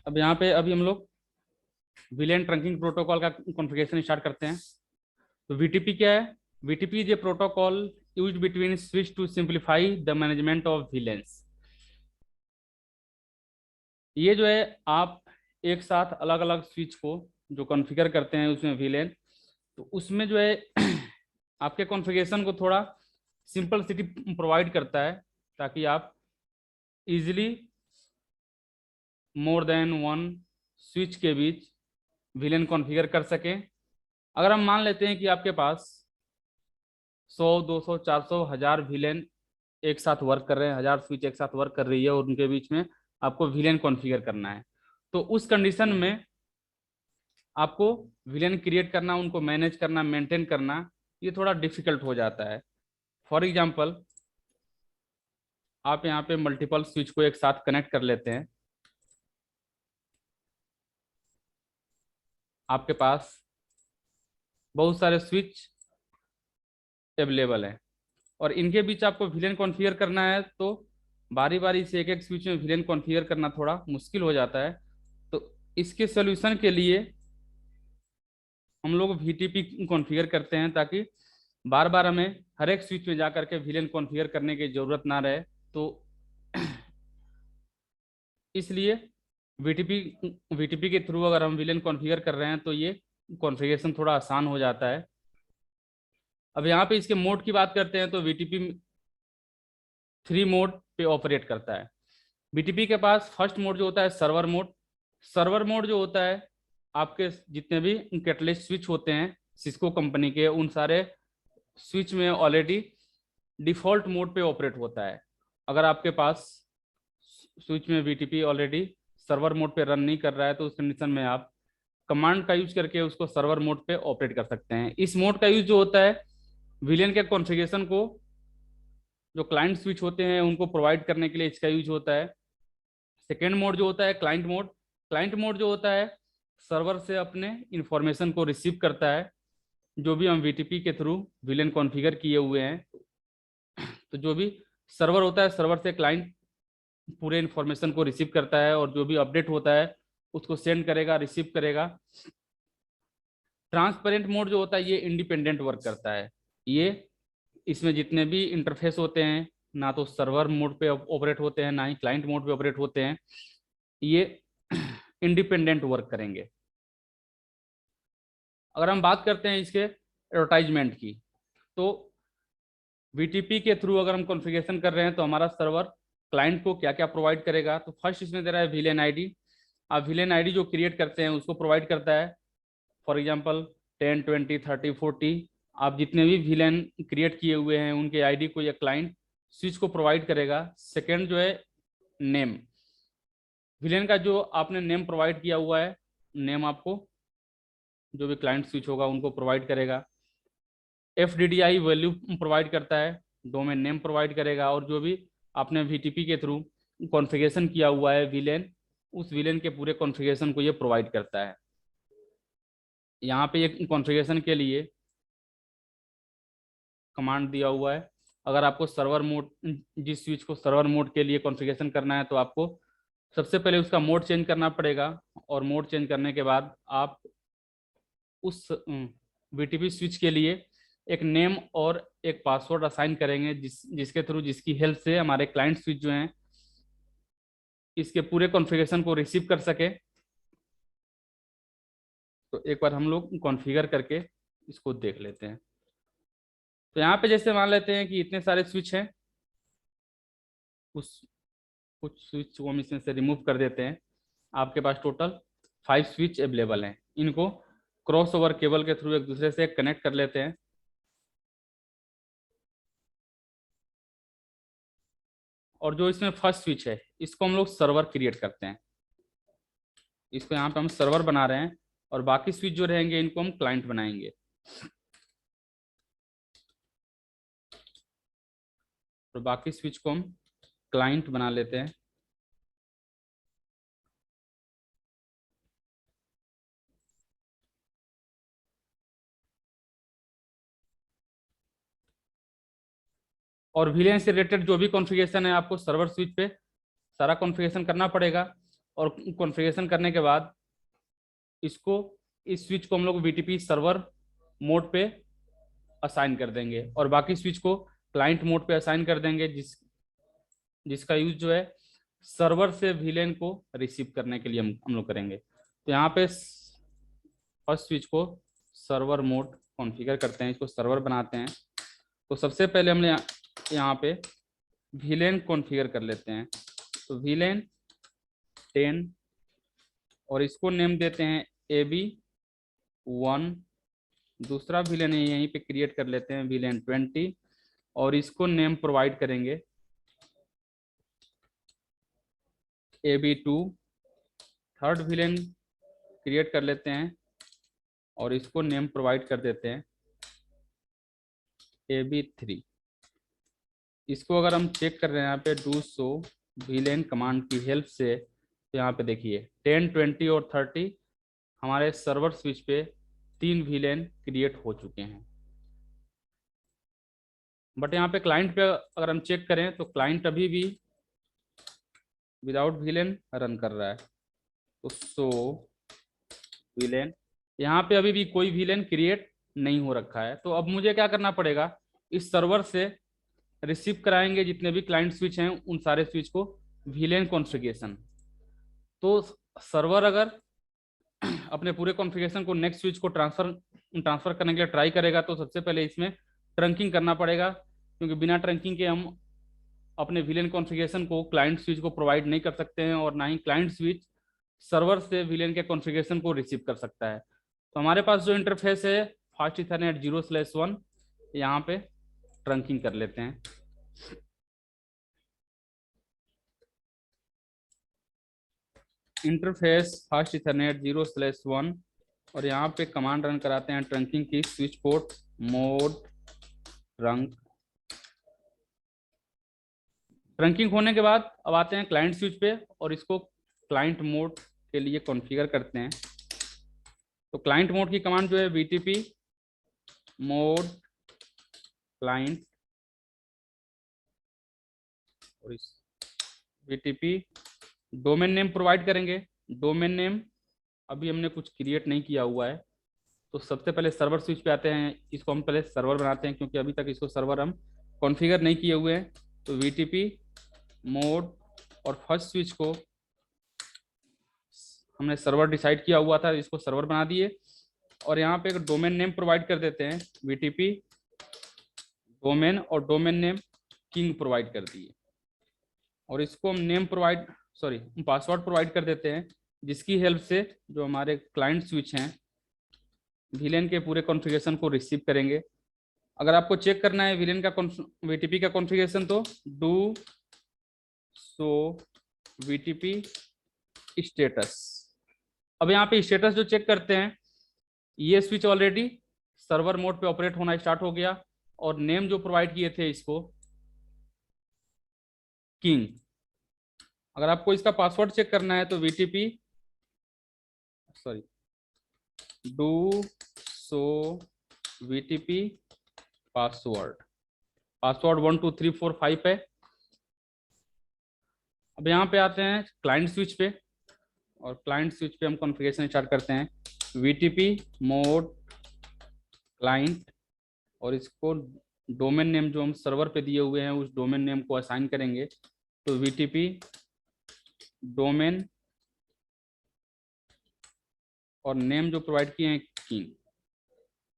अब यहाँ पे अभी हम लोग VLAN ट्रंकिंग प्रोटोकॉल का कॉन्फ़िगरेशन स्टार्ट करते हैं। तो VTP क्या है? VTP is a protocol used between switch to simplify the management of VLANs। ये जो है आप एक साथ अलग अलग स्विच को जो कॉन्फ़िगर करते हैं उसमें VLAN, तो उसमें जो है आपके कॉन्फ़िगरेशन को थोड़ा सिंपलिसिटी प्रोवाइड करता है ताकि आप easily more than one switch के बीच VLAN कॉन्फ़िगर कर सकें। अगर हम मान लेते हैं कि आपके पास 100, 200, 400, 1000 VLAN एक साथ वर्क कर रहे हैं, 1000 स्विच एक साथ वर्क कर रही है और उनके बीच में आपको VLAN कॉन्फ़िगर करना है, तो उस कंडीशन में आपको VLAN क्रिएट करना, उनको मैनेज करना, मेंटेन करना, ये थोड़ा डिफिकल्ट हो जाता है। फॉर एग्जांपल, आप यहाँ पे मल्टीपल स्विच को एक साथ कनेक्ट कर लेते हैं। आपके पास बहुत सारे स्विच अवेलेबल हैं और इनके बीच आपको VLAN कॉन्फ़िगर करना है, तो बारी बारी से एक एक स्विच में VLAN कॉन्फ़िगर करना थोड़ा मुश्किल हो जाता है। तो इसके सोल्यूशन के लिए हम लोग VTP कॉन्फ़िगर करते हैं ताकि बार बार हमें हर एक स्विच में जा करके VLAN कॉन्फ़िगर करने की ज़रूरत ना रहे। तो इसलिए VTP के थ्रू अगर हम VLAN कॉन्फ़िगर कर रहे हैं तो ये कॉन्फ़िगरेशन थोड़ा आसान हो जाता है। अब यहाँ पे इसके मोड की बात करते हैं तो VTP 3 मोड पे ऑपरेट करता है। VTP के पास फर्स्ट मोड जो होता है सर्वर मोड। सर्वर मोड जो होता है, आपके जितने भी कैटलिस्ट स्विच होते हैं सिस्को कंपनी के, उन सारे स्विच में ऑलरेडी डिफॉल्ट मोड पे ऑपरेट होता है। अगर आपके पास स्विच में VTP ऑलरेडी सर्वर मोड पे रन नहीं कर रहा है तो उस कंडीशन में आप कमांड का यूज करके उसको सर्वर मोड पे ऑपरेट कर सकते हैं। इस मोड का यूज जो होता है VLAN के कॉन्फ़िगरेशन को जो क्लाइंट स्विच होते हैं उनको प्रोवाइड करने के लिए इसका यूज होता है। सेकेंड मोड जो होता है क्लाइंट मोड। क्लाइंट मोड जो होता है सर्वर से अपने इंफॉर्मेशन को रिसीव करता है, जो भी हम VTP के थ्रू VLAN कॉन्फ़िगर किए हुए हैं। तो जो भी सर्वर होता है, सर्वर से क्लाइंट पूरे इंफॉर्मेशन को रिसीव करता है और जो भी अपडेट होता है उसको सेंड करेगा, रिसीव करेगा। ट्रांसपेरेंट मोड जो होता है ये इंडिपेंडेंट वर्क करता है। ये इसमें जितने भी इंटरफेस होते हैं ना तो सर्वर मोड पे ऑपरेट होते हैं ना ही क्लाइंट मोड पे ऑपरेट होते हैं, ये इंडिपेंडेंट वर्क करेंगे। अगर हम बात करते हैं इसके एडवर्टाइजमेंट की, तो VTP के थ्रू अगर हम कॉन्फ़िगरेशन कर रहे हैं तो हमारा सर्वर क्लाइंट को क्या क्या प्रोवाइड करेगा, तो फर्स्ट इसमें दे रहा है VLAN ID। आप VLAN ID जो क्रिएट करते हैं उसको प्रोवाइड करता है। फॉर एग्जांपल 10, 20, 30, 40, आप जितने भी VLAN क्रिएट किए हुए हैं उनके ID को यह क्लाइंट स्विच को प्रोवाइड करेगा। सेकेंड जो है नेम, VLAN का जो आपने नेम प्रोवाइड किया हुआ है, नेम आपको जो भी क्लाइंट स्विच होगा उनको प्रोवाइड करेगा। FDDI वैल्यू प्रोवाइड करता है, डोमेन नेम प्रोवाइड करेगा, और जो भी आपने VTP के थ्रू कॉन्फ़िगरेशन किया हुआ है VLAN, उस VLAN के पूरे कॉन्फ़िगरेशन को ये प्रोवाइड करता है। यहाँ पे एक कॉन्फ़िगरेशन के लिए कमांड दिया हुआ है। अगर आपको सर्वर मोड, जिस स्विच को सर्वर मोड के लिए कॉन्फ़िगरेशन करना है तो आपको सबसे पहले उसका मोड चेंज करना पड़ेगा, और मोड चेंज करने के बाद आप उस VTP स्विच के लिए एक नेम और एक पासवर्ड असाइन करेंगे, जिसके थ्रू, जिसकी हेल्प से हमारे क्लाइंट स्विच जो हैं इसके पूरे कॉन्फ़िगरेशन को रिसीव कर सके। तो एक बार हम लोग कॉन्फ़िगर करके इसको देख लेते हैं। तो यहाँ पे जैसे मान लेते हैं कि इतने सारे स्विच हैं, उस कुछ स्विच को हम इसमें से रिमूव कर देते हैं। आपके पास टोटल 5 स्विच अवेलेबल हैं। इनको क्रॉस ओवर केबल के थ्रू एक दूसरे से कनेक्ट कर लेते हैं। और जो इसमें फर्स्ट स्विच है इसको हम लोग सर्वर क्रिएट करते हैं। इसको यहाँ पे हम सर्वर बना रहे हैं और बाकी स्विच जो रहेंगे इनको हम क्लाइंट बनाएंगे। तो बाकी स्विच को हम क्लाइंट बना लेते हैं। और VLAN से रिलेटेड जो भी कॉन्फ़िगरेशन है आपको सर्वर स्विच पे सारा कॉन्फ़िगरेशन करना पड़ेगा। और कॉन्फ़िगरेशन करने के बाद इसको, इस स्विच को हम लोग VTP सर्वर मोड पे असाइन कर देंगे और बाकी स्विच को क्लाइंट मोड पे असाइन कर देंगे, जिसका यूज जो है सर्वर से VLAN को रिसीव करने के लिए हम लोग करेंगे। तो यहाँ पे फर्स्ट स्विच को सर्वर मोड कॉन्फ़िगर करते हैं, इसको सर्वर बनाते हैं। तो सबसे पहले हमने यहाँ पे VLAN कॉन्फ़िगर कर लेते हैं। तो VLAN 10 और इसको नेम देते हैं AB1। दूसरा VLAN यहीं पे क्रिएट कर लेते हैं VLAN 20 और इसको नेम प्रोवाइड करेंगे AB2। थर्ड VLAN क्रिएट कर लेते हैं और इसको नेम प्रोवाइड कर देते हैं AB3। इसको अगर हम चेक कर रहे हैं यहाँ पे do show VLAN कमांड की हेल्प से, तो यहाँ पे देखिए 10, 20 और 30 हमारे सर्वर स्विच पे 3 VLAN क्रिएट हो चुके हैं। बट यहाँ पे क्लाइंट पे अगर हम चेक करें तो क्लाइंट अभी भी विदाउट VLAN रन कर रहा है। तो शो VLAN, यहाँ पे अभी भी कोई VLAN क्रिएट नहीं हो रखा है। तो अब मुझे क्या करना पड़ेगा, इस सर्वर से रिसीव कराएंगे जितने भी क्लाइंट स्विच हैं उन सारे स्विच को VLAN कॉन्फ़िगरेशन। तो सर्वर अगर अपने पूरे कॉन्फ़िगरेशन को नेक्स्ट स्विच को ट्रांसफर करने के लिए ट्राई करेगा तो सबसे पहले इसमें ट्रंकिंग करना पड़ेगा, क्योंकि बिना ट्रंकिंग के हम अपने VLAN कॉन्फ़िगरेशन को क्लाइंट स्विच को प्रोवाइड नहीं कर सकते हैं और ना ही क्लाइंट स्विच सर्वर से VLAN के कॉन्फ़िगरेशन को रिसीव कर सकता है। तो हमारे पास जो इंटरफेस है फास्ट ईथरनेट 0/1, यहाँ पे ट्रंकिंग कर लेते हैं। इंटरफेस फास्ट ईथरनेट 0/1 और यहाँ पे कमांड रन कराते हैं ट्रंकिंग की, switch port mode trunk. Trunking होने के बाद अब आते हैं क्लाइंट स्विच पे और इसको क्लाइंट मोड के लिए कॉन्फ़िगर करते हैं। तो क्लाइंट मोड की कमांड जो है VTP मोड क्लाइंट और इस VTP डोमेन नेम प्रोवाइड करेंगे। डोमेन नेम अभी हमने कुछ क्रिएट नहीं किया हुआ है, तो सबसे पहले सर्वर स्विच पे आते हैं। इसको हम पहले सर्वर बनाते हैं क्योंकि अभी तक इसको सर्वर हम कॉन्फ़िगर नहीं किए हुए हैं। तो VTP मोड और फर्स्ट स्विच को हमने सर्वर डिसाइड किया हुआ था, इसको सर्वर बना दिए और यहाँ पे एक डोमेन नेम प्रोवाइड कर देते हैं VTP डोमेन और डोमेन नेम किंग प्रोवाइड कर दिए और इसको हम नेम पासवर्ड प्रोवाइड कर देते हैं, जिसकी हेल्प से जो हमारे क्लाइंट स्विच हैं VLAN के पूरे कॉन्फ़िगरेशन को रिसीव करेंगे। अगर आपको चेक करना है VLAN का VTP का कॉन्फ़िगरेशन तो डू शो VTP स्टेटस। अब यहाँ पे स्टेटस जो चेक करते हैं, ये स्विच ऑलरेडी सर्वर मोड पे ऑपरेट होना स्टार्ट हो गया और नेम जो प्रोवाइड किए थे इसको किंग। अगर आपको इसका पासवर्ड चेक करना है तो डू शो VTP पासवर्ड 1 2 3 4 5 है। अब यहाँ पे आते हैं क्लाइंट स्विच पे और क्लाइंट स्विच पे हम कॉन्फ़िगरेशन स्टार्ट करते हैं VTP मोड क्लाइंट और इसको डोमेन नेम जो हम सर्वर पे दिए हुए हैं उस डोमेन नेम को असाइन करेंगे। तो VTP डोमेन और नेम जो प्रोवाइड किए हैं किंग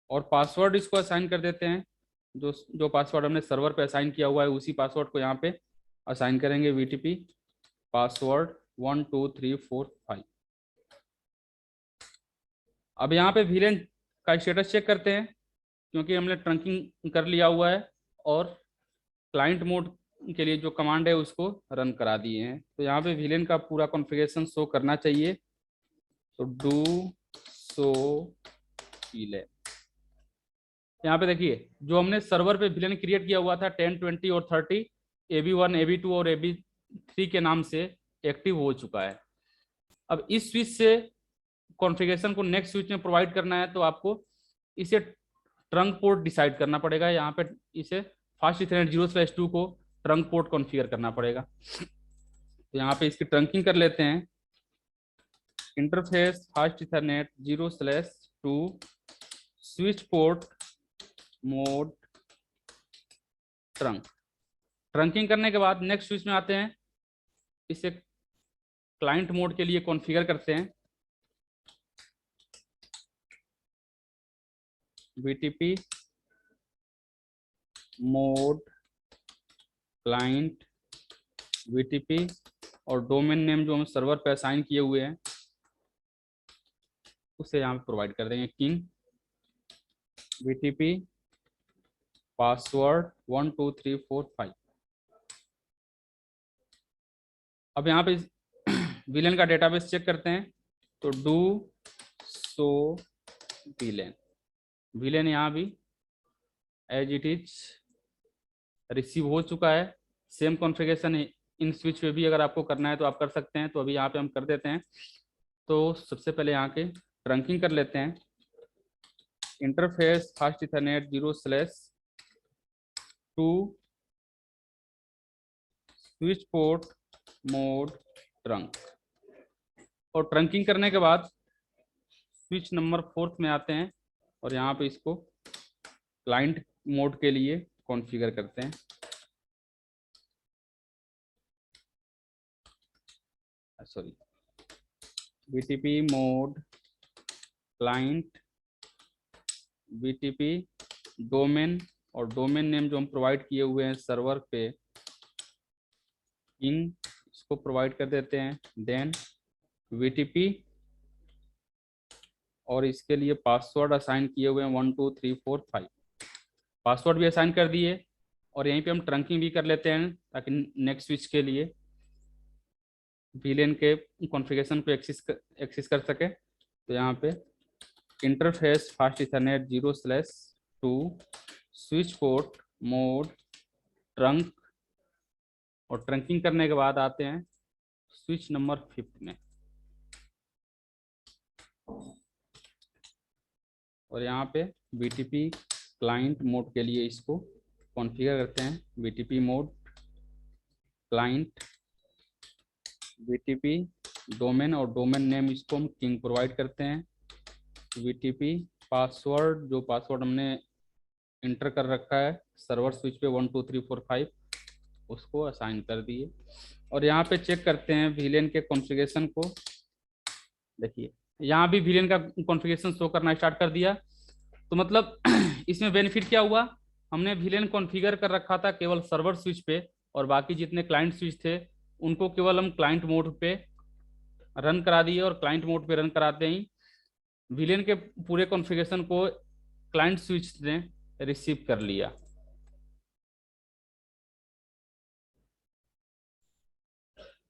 और पासवर्ड इसको असाइन कर देते हैं। जो पासवर्ड हमने सर्वर पे असाइन किया हुआ है उसी पासवर्ड को यहाँ पे असाइन करेंगे VTP पासवर्ड 1 2 3 4 5। अब यहाँ पे VLAN का स्टेटस चेक करते हैं क्योंकि हमने ट्रंकिंग कर लिया हुआ है और क्लाइंट मोड के लिए जो कमांड है उसको रन करा दिए हैं। तो यहाँ पे VLAN का पूरा कॉन्फ़िगरेशन शो करना चाहिए। तो डू शो VLAN, यहाँ पे देखिए जो हमने सर्वर पे VLAN क्रिएट किया हुआ था 10, 20 और 30 AB1, AB2 और AB3 के नाम से एक्टिव हो चुका है। अब इस स्विच से कॉन्फ़िगरेशन को नेक्स्ट स्विच में प्रोवाइड करना है तो आपको इसे ट्रंक पोर्ट डिसाइड करना पड़ेगा। यहाँ पे इसे फास्ट ईथरनेट 0/2 को ट्रंक पोर्ट कॉन्फ़िगर करना पड़ेगा। तो यहाँ पे इसकी ट्रंकिंग कर लेते हैं interface fast Ethernet 0/2 switch port mode trunk. Trunking करने के बाद नेक्स्ट स्विच में आते हैं, इसे क्लाइंट मोड के लिए कॉन्फ़िगर करते हैं। VTP मोड क्लाइंट VTP और डोमेन नेम जो हम सर्वर पे असाइन किए हुए हैं उसे यहाँ पे प्रोवाइड कर देंगे, किंग VTP पासवर्ड 1 2 3 4 5। अब यहाँ पे विलेन का डेटाबेस चेक करते हैं, तो डू सो विलेन, विलेन यहाँ भी एज इट इज रिसीव हो चुका है। सेम कॉन्फ़िगरेशन इन स्विच पे भी अगर आपको करना है तो आप कर सकते हैं। तो अभी यहाँ पे हम कर देते हैं। तो सबसे पहले यहाँ के ट्रंकिंग कर लेते हैं। Interface fast Ethernet 0/2 switch port mode trunk. और ट्रंकिंग करने के बाद स्विच नंबर 4 में आते हैं और यहाँ पे इसको क्लाइंट मोड के लिए कॉन्फ़िगर करते हैं। Sorry, VTP mode client VTP domain और डोमेन नेम जो हम प्रोवाइड किए हुए हैं सर्वर पे किंग, इसको प्रोवाइड कर देते हैं। देन VTP और इसके लिए पासवर्ड असाइन किए हुए हैं 1 2 3 4 5। पासवर्ड भी असाइन कर दिए और यहीं पे हम ट्रंकिंग भी कर लेते हैं ताकि नेक्स्ट स्विच के लिए विलेन के कॉन्फ़िगरेशन को एक्सेस कर सके। तो यहाँ पे interface fast Ethernet 0/2 switch port mode trunk. और ट्रंकिंग करने के बाद आते हैं स्विच नंबर 5 में और यहाँ पे VTP क्लाइंट मोड के लिए इसको कॉन्फ़िगर करते हैं। VTP mode client VTP domain और डोमेन नेम इसको हम किंग प्रोवाइड करते हैं। VTP पासवर्ड, जो पासवर्ड हमने इंटर कर रखा है सर्वर स्विच पे 1 2 3 4 5, उसको असाइन कर दिए। और यहाँ पे चेक करते हैं विलेन के कॉन्फ़िगरेशन को। देखिए यहाँ भी विलेन का कॉन्फ़िगरेशन शो करना स्टार्ट कर दिया। तो मतलब इसमें बेनिफिट क्या हुआ, हमने विलेन कॉन्फ़िगर कर रखा था केवल सर्वर स्विच पे और बाकी जितने क्लाइंट स्विच थे उनको केवल हम क्लाइंट मोड पे रन करा दिए और क्लाइंट मोड पे रन कराते ही विलेन के पूरे कॉन्फ़िगरेशन को क्लाइंट स्विच ने रिसीव कर लिया।